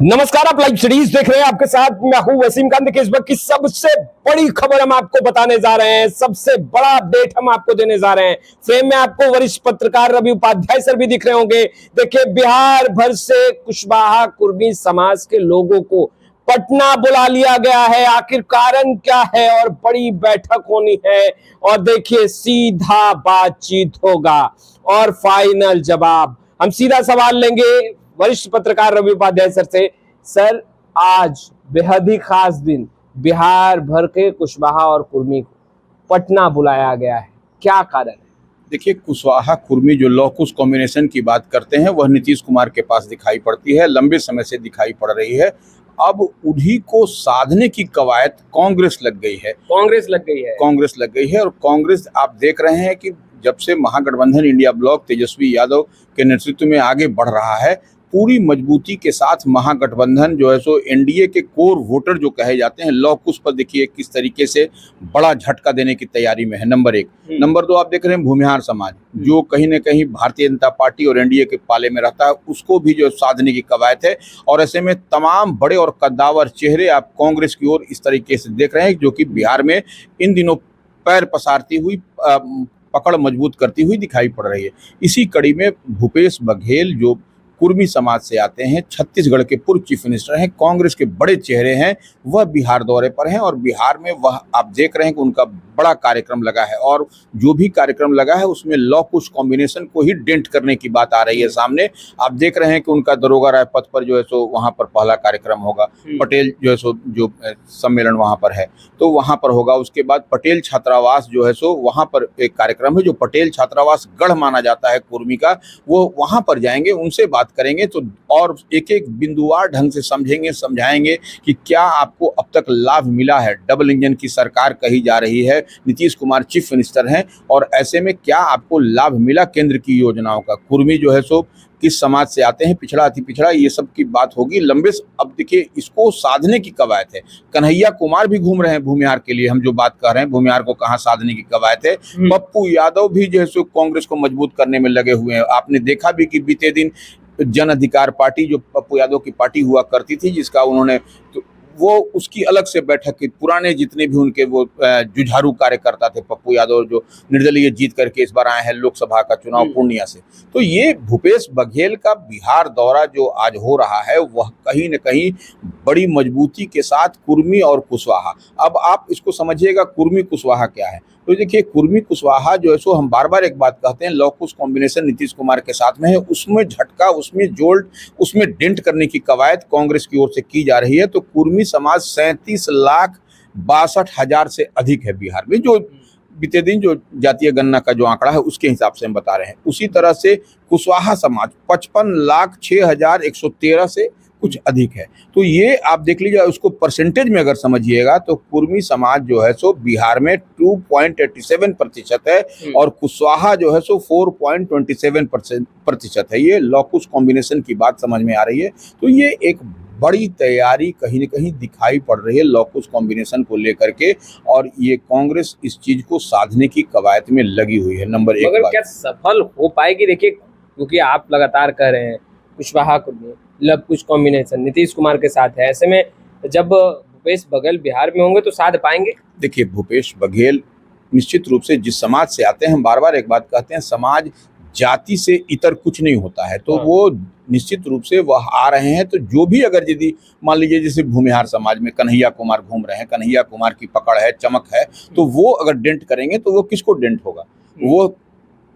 नमस्कार, आप live series देख रहे हैं। आपके साथ मैं हूं वसीम खान। देखिए, इस वक्त की सबसे बड़ी खबर हम आपको बताने जा रहे हैं, सबसे बड़ा अपडेट हम आपको देने जा रहे हैं। फ्रेम में आपको वरिष्ठ पत्रकार रवि उपाध्याय सर भी दिख रहे होंगे। देखिए, बिहार भर से कुशवाहा कुर्मी समाज के लोगों को पटना बुला लिया गया है। आखिर कारण क्या है और बड़ी बैठक होनी है, और देखिए सीधा बातचीत होगा और फाइनल जवाब। हम सीधा सवाल लेंगे वरिष्ठ पत्रकार रवि उपाध्याय सर से। सर, आज बेहद ही खास दिन, बिहार भर के कुशवाहा और कुर्मी को पटना बुलाया गया है, क्या कारण है? देखिए, कुशवाहा कुर्मी जो लॉ कुश कॉम्बिनेशन की बात करते हैं वह नीतीश कुमार के पास दिखाई पड़ती है, लंबे समय से दिखाई पड़ रही है। अब उन्हीं को साधने की कवायद कांग्रेस लग गई है। कांग्रेस लग गई है और कांग्रेस आप देख रहे हैं कि जब से महागठबंधन इंडिया ब्लॉक तेजस्वी यादव के नेतृत्व में आगे बढ़ रहा है, पूरी मजबूती के साथ महागठबंधन जो है सो एनडीए के कोर वोटर जो कहे जाते हैं लॉ कुश पर देखिए किस तरीके से बड़ा झटका देने की तैयारी में है। नंबर एक। नंबर दो, आप देख रहे हैं भूमिहार समाज जो कहीं न कहीं भारतीय जनता पार्टी और एनडीए के पाले में रहता है, उसको भी जो साधने की कवायद है। और ऐसे में तमाम बड़े और कद्दावर चेहरे आप कांग्रेस की ओर इस तरीके से देख रहे हैं, जो कि बिहार में इन दिनों पैर पसारती हुई, पकड़ मजबूत करती हुई दिखाई पड़ रही है। इसी कड़ी में भूपेश बघेल जो कुर्मी समाज से आते हैं, छत्तीसगढ़ के पूर्व चीफ मिनिस्टर हैं, कांग्रेस के बड़े चेहरे हैं, वह बिहार दौरे पर हैं। और बिहार में वह आप देख रहे हैं कि उनका बड़ा कार्यक्रम लगा है, और जो भी कार्यक्रम लगा है उसमें लॉ कुश कॉम्बिनेशन को ही डेंट करने की बात आ रही है सामने। आप देख रहे हैं कि उनका दरोगा राय पथ पर जो है सो वहाँ पर पहला कार्यक्रम होगा। पटेल जो है सो जो सम्मेलन वहाँ पर है तो वहाँ पर होगा। उसके बाद पटेल छात्रावास जो है सो वहाँ पर एक कार्यक्रम है, जो पटेल छात्रावास गढ़ माना जाता है कुर्मी का, वो वहाँ पर जाएंगे, उनसे बात करेंगे तो और एक एक बिंदुवार ढंग से समझाएंगे कि क्या आपको अब तक लाभ मिला है। डबल इंजन की सरकार कही जा रही है, नीतीश कुमार चीफ मिनिस्टर हैं, और ऐसे में क्या आपको लाभ मिला केंद्र की योजनाओं का। कुर्मी जो है सो किस समाज से आते हैं, पिछड़ा अति पिछड़ा, ये सब की बात होगी लंबे। अब देखिए, इसको साधने की कवायद है। कन्हैया कुमार भी घूम रहे हैं भूमिहार के लिए। हम जो बात कर रहे हैं भूमिहार को कहाँ साधने की कवायद है। पप्पू यादव भी जो है सो कांग्रेस को मजबूत करने में लगे हुए हैं। आपने देखा भी कि बीते दिन जन अधिकार पार्टी जो पप्पू यादव की पार्टी हुआ करती थी, जिसका उन्होंने वो उसकी अलग से बैठक की, पुराने जितने भी उनके वो जुझारू कार्यकर्ता थे, पप्पू यादव जो निर्दलीय जीत करके इस बार आए हैं लोकसभा का चुनाव पूर्णिया से। तो ये भूपेश बघेल का बिहार दौरा जो आज हो रहा है वह कहीं न कहीं बड़ी मजबूती के साथ कुर्मी और कुशवाहा। अब आप इसको समझिएगा कुर्मी कुशवाहा क्या है। तो देखिए, कुर्मी कुशवाहा जो है सो हम बार बार एक बात कहते हैं, लॉ कुश कॉम्बिनेशन नीतीश कुमार के साथ में है, उसमें झटका, उसमें जोल्ट, उसमें डेंट करने की कवायद कांग्रेस की ओर से की जा रही है। तो कुर्मी समाज 37,62,000 से अधिक है बिहार में, जो बीते दिन जो जातीय गणना का जो आंकड़ा है उसके हिसाब से हम बता रहे हैं। उसी तरह से कुशवाहा समाज 55,06,113 से कुछ अधिक है। तो ये आप देख लीजिए, उसको परसेंटेज में अगर समझिएगा तो कुर्मी समाज जो है सो बिहार में 2.87% है, और कुशवाहा जो है सो 4.27% है। ये लॉ कुश कॉम्बिनेशन की बात समझ में आ रही है। तो ये एक बड़ी तैयारी कहीं न कहीं दिखाई पड़ रही है लॉ कुश कॉम्बिनेशन को लेकर के, और ये कांग्रेस इस चीज को साधने की कवायद में लगी हुई है। नंबर एक, मगर क्या सफल हो पाएगी? देखिए, क्योंकि आप लगातार कह रहे हैं कुशवाहा कुर्मी लव कुश कॉम्बिनेशन नीतीश कुमार के साथ है, ऐसे में जब भूपेश बघेल बिहार में होंगे तो साध पाएंगे? देखिए, भूपेश बघेल निश्चित रूप से जिस समाज से आते हैं, हम बार बार एक बात कहते हैं, समाज जाति से इतर कुछ नहीं होता है। तो वो निश्चित रूप से वह आ रहे हैं। तो जो भी अगर यदि मान लीजिए जैसे भूमिहार समाज में कन्हैया कुमार घूम रहे हैं, कन्हैया कुमार की पकड़ है, चमक है, तो वो अगर डेंट करेंगे तो वो किसको डेंट होगा? वो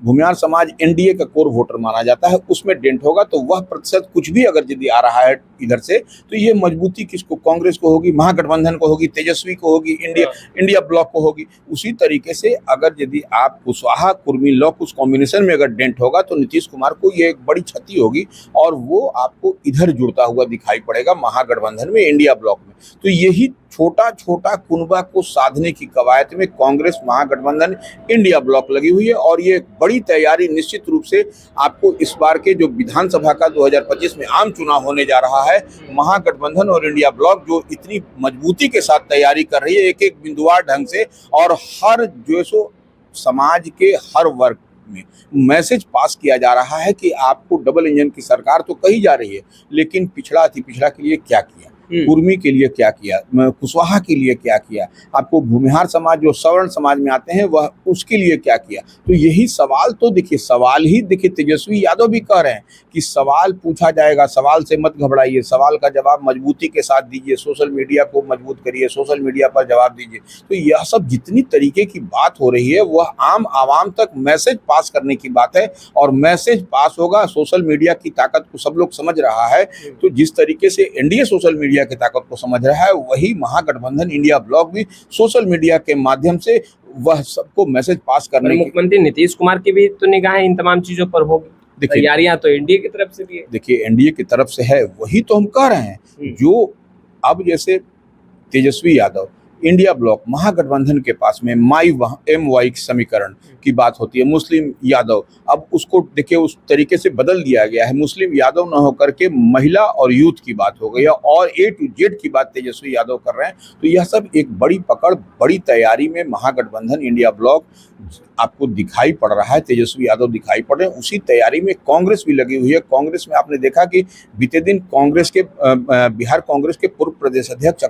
भूमिहार समाज एनडीए का कोर वोटर माना जाता है, उसमें डेंट होगा। तो वह प्रतिशत कुछ भी अगर यदि आ रहा है इधर से, तो ये मजबूती किसको? कांग्रेस को होगी, महागठबंधन को होगी, तेजस्वी को होगी, इंडिया ब्लॉक को होगी। उसी तरीके से अगर यदि आप कुशवाहा कुर्मी लॉ कुश कॉम्बिनेशन में अगर डेंट होगा तो नीतीश कुमार को ये एक बड़ी क्षति होगी, और वो आपको इधर जुड़ता हुआ दिखाई पड़ेगा महागठबंधन में, इंडिया ब्लॉक में। तो यही छोटा छोटा कुनबा को साधने की कवायद में कांग्रेस, महागठबंधन, इंडिया ब्लॉक लगी हुई है। और ये बड़ी तैयारी निश्चित रूप से आपको इस बार के जो विधानसभा का 2025 में आम चुनाव होने जा रहा है, महागठबंधन और इंडिया ब्लॉक जो इतनी मजबूती के साथ तैयारी कर रही है, एक एक बिंदुवार ढंग से, और हर जो सो समाज के हर वर्ग, में मैसेज पास किया जा रहा है कि आपको डबल इंजन की सरकार तो कही जा रही है, लेकिन पिछड़ा अति पिछड़ा के लिए क्या किया, कुर्मी के लिए क्या किया, कुशवाहा के लिए क्या किया, आपको भूमिहार समाज जो सवर्ण समाज में आते हैं वह उसके लिए क्या किया। तो यही सवाल तो देखिए, सवाल ही देखिए तेजस्वी यादव भी कह रहे हैं कि सवाल पूछा जाएगा, सवाल से मत घबराइए, सवाल का जवाब मजबूती के साथ दीजिए, सोशल मीडिया को मजबूत करिए, सोशल मीडिया पर जवाब दीजिए। तो यह सब जितनी तरीके की बात हो रही है वह आम आवाम तक मैसेज पास करने की बात है, और मैसेज पास होगा। सोशल मीडिया की ताकत को सब लोग समझ रहा है, तो जिस तरीके से एनडीए सोशल मीडिया की ताकत को समझ रहा है, वही महागठबंधन इंडिया ब्लॉक भी सोशल मीडिया के माध्यम से वह सबको मैसेज पास करने की। मुख्यमंत्री नीतीश कुमार की भी तो निगाहें इन तमाम चीजों पर होगी, तैयारियां तो एनडीए की तरफ से भी है। देखिए एनडीए की तरफ से है, वही तो हम कह रहे हैं। जो अब जैसे तेजस्वी यादव इंडिया ब्लॉक महागठबंधन के पास में MY समीकरण की बात होती है, मुस्लिम यादव, अब उसको देखिए उस तरीके से बदल दिया गया है, मुस्लिम यादव न होकर के महिला और यूथ की बात हो गई है, और A to Z की बात तेजस्वी यादव कर रहे हैं। तो यह सब एक बड़ी पकड़, बड़ी तैयारी में महागठबंधन इंडिया ब्लॉक आपको दिखाई पड़ रहा है, तेजस्वी यादव दिखाई पड़ रहे हैं। उसी तैयारी में कांग्रेस भी लगी हुई है। कांग्रेस में आपने देखा कि बीते दिन कांग्रेस के बिहार कांग्रेस के पूर्व प्रदेश अध्यक्ष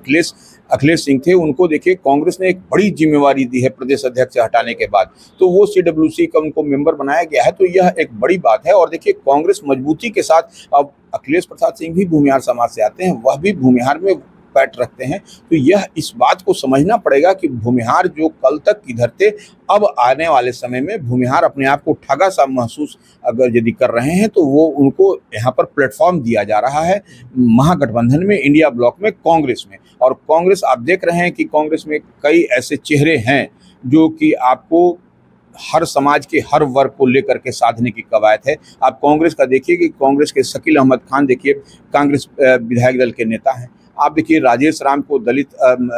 अखिलेश सिंह थे, उनको देखिए कांग्रेस ने एक बड़ी जिम्मेवारी दी है प्रदेश अध्यक्ष से हटाने के बाद, तो वो CWC का उनको मेंबर बनाया गया है। तो यह एक बड़ी बात है। और देखिए कांग्रेस मजबूती के साथ, अब अखिलेश प्रसाद सिंह भी भूमिहार समाज से आते हैं, वह भी भूमिहार में पैठ रखते हैं। तो यह इस बात को समझना पड़ेगा कि भूमिहार जो कल तक किधर थे, अब आने वाले समय में भूमिहार अपने आप को ठगा सा महसूस अगर यदि कर रहे हैं, तो वो उनको यहाँ पर प्लेटफॉर्म दिया जा रहा है महागठबंधन में, इंडिया ब्लॉक में, कांग्रेस में। और कांग्रेस आप देख रहे हैं कि कांग्रेस में कई ऐसे चेहरे हैं जो कि आपको हर समाज के हर वर्ग को लेकर के साधने की कवायद है। आप कांग्रेस का देखिए कि कांग्रेस के शकील अहमद खान देखिए, कांग्रेस विधायक दल के नेता हैं। आप देखिए राजेश राम को दलित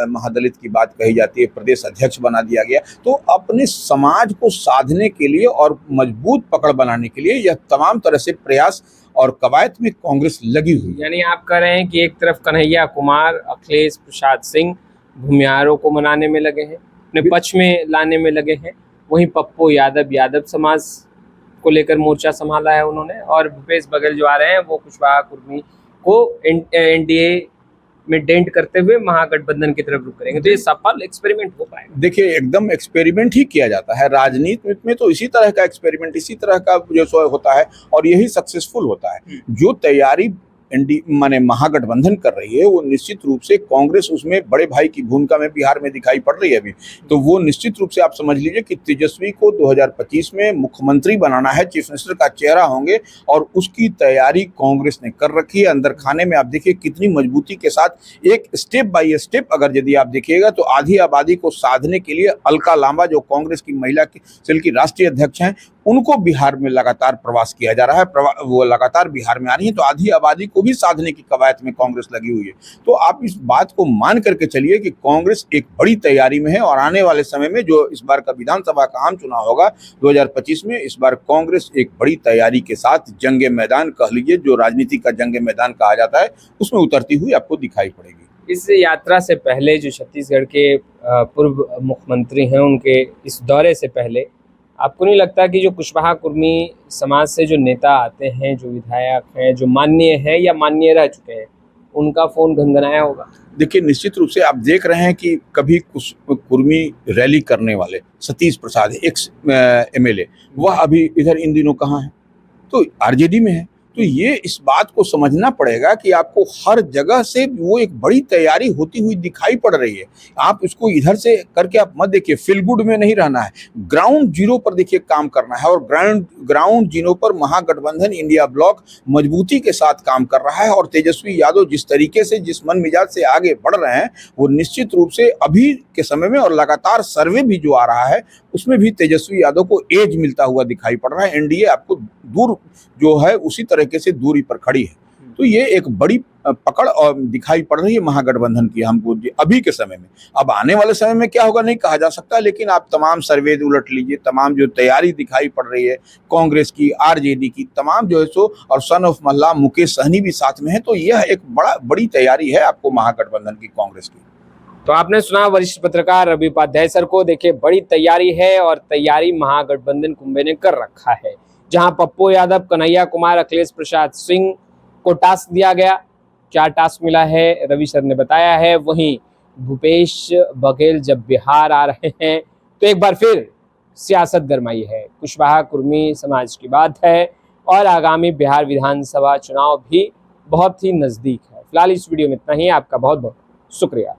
महादलित की बात कही जाती है, प्रदेश अध्यक्ष बना दिया गया। तो अपने समाज को साधने के लिए और मजबूत पकड़ बनाने के लिए यह तमाम तरह से प्रयास और कवायद में कांग्रेस लगी हुई है। यानी आप कह रहे हैं कि एक तरफ कन्हैया कुमार, अखिलेश प्रसाद सिंह भूमिहारों को मनाने में लगे हैं, अपने पक्ष में लाने में लगे हैं, वहीं पप्पू यादव समाज को लेकर मोर्चा संभाला है उन्होंने, और भूपेश बघेल जो आ रहे हैं वो कुशवाहा कुर्मी को एनडीए में डेंट करते हुए महागठबंधन की तरफ रुख करेंगे। तो ये सफल एक्सपेरिमेंट हो पाएगा? देखिए एकदम एक्सपेरिमेंट ही किया जाता है राजनीति में, तो इसी तरह का एक्सपेरिमेंट, इसी तरह का जो होता है और यही सक्सेसफुल होता है। जो तैयारी माने महागठबंधन कर रही है, वो निश्चित रूप से कांग्रेस उसमें बड़े भाई की भूमिका में बिहार में दिखाई पड़ रही है अभी। तो वो निश्चित रूप से आप समझ लीजिए कि तेजस्वी को 2025 में मुख्यमंत्री बनाना है, चीफ मिनिस्टर का चेहरा होंगे, और उसकी तैयारी कांग्रेस ने कर रखी है। अंदर खाने में आप देखिए कितनी मजबूती के साथ, एक स्टेप बाय स्टेप अगर यदि आप देखिएगा तो आधी आबादी को साधने के लिए अलका लांबा जो कांग्रेस की महिला सेल की राष्ट्रीय अध्यक्ष हैं, उनको बिहार में लगातार प्रवास किया जा रहा है, वो लगातार बिहार में आ रही है। तो आधी आबादी को भी साधने की कवायद में कांग्रेस लगी हुई है। तो आप इस बात को मान करके चलिए कि कांग्रेस एक बड़ी तैयारी में है, और आने वाले समय में जो इस बार का विधानसभा का आम चुनाव होगा 2025 में, इस बार कांग्रेस एक बड़ी तैयारी के साथ जंगे मैदान कह लीजिए, जो राजनीति का जंगे मैदान कहा जाता है, उसमें उतरती हुई आपको दिखाई पड़ेगी। इस यात्रा से पहले जो छत्तीसगढ़ के पूर्व मुख्यमंत्री हैं, उनके इस दौरे से पहले आपको नहीं लगता कि जो कुशवाहा कुर्मी समाज से जो नेता आते हैं, जो विधायक हैं, जो माननीय हैं या माननीय रह चुके हैं, उनका फोन घनघनाया होगा? देखिए निश्चित रूप से आप देख रहे हैं कि कभी कुर्मी रैली करने वाले सतीश प्रसाद एक्स MLA, वह अभी इधर इन दिनों कहाँ है? तो RJD में है। तो ये इस बात को समझना पड़ेगा कि आपको हर जगह से वो एक बड़ी तैयारी होती हुई दिखाई पड़ रही है। आप इसको इधर से करके आप मत देखिए, फील गुड में नहीं रहना है, ग्राउंड जीरो पर देखिए काम करना है। और ग्राउंड जीरो पर महागठबंधन इंडिया ब्लॉक मजबूती के साथ काम कर रहा है। और तेजस्वी यादव जिस तरीके से, जिस मन मिजाज से आगे बढ़ रहे हैं, वो निश्चित रूप से अभी के समय में, और लगातार सर्वे भी जो आ रहा है उसमें भी तेजस्वी यादव को एज मिलता हुआ दिखाई पड़ रहा है। एनडीए आपको दूर जो है उसी तरीके से दूरी पर खड़ी है। तो ये एक बड़ी पकड़ और दिखाई पड़ रही है महागठबंधन की हमको अभी के समय में। अब आने वाले समय में क्या होगा नहीं कहा जा सकता, लेकिन आप तमाम सर्वे उलट लीजिए, तमाम जो तैयारी दिखाई पड़ रही है कांग्रेस की, RJD की, तमाम जो है सो, और सन ऑफ मल्ला मुकेश सहनी भी साथ में है। तो यह एक बड़ी तैयारी है आपको महागठबंधन की, कांग्रेस की। तो आपने सुना वरिष्ठ पत्रकार रवि उपाध्याय सर को। देखिए बड़ी तैयारी है और तैयारी महागठबंधन कुंभे ने कर रखा है। जहां पप्पू यादव, कन्हैया कुमार, अखिलेश प्रसाद सिंह को टास्क दिया गया, क्या टास्क मिला है रवि सर ने बताया है। वहीं भूपेश बघेल जब बिहार आ रहे हैं तो एक बार फिर सियासत गरमाई है। कुशवाहा कुर्मी समाज की बात है और आगामी बिहार विधानसभा चुनाव भी बहुत ही नजदीक है। फिलहाल इस वीडियो में इतना ही। आपका बहुत बहुत शुक्रिया।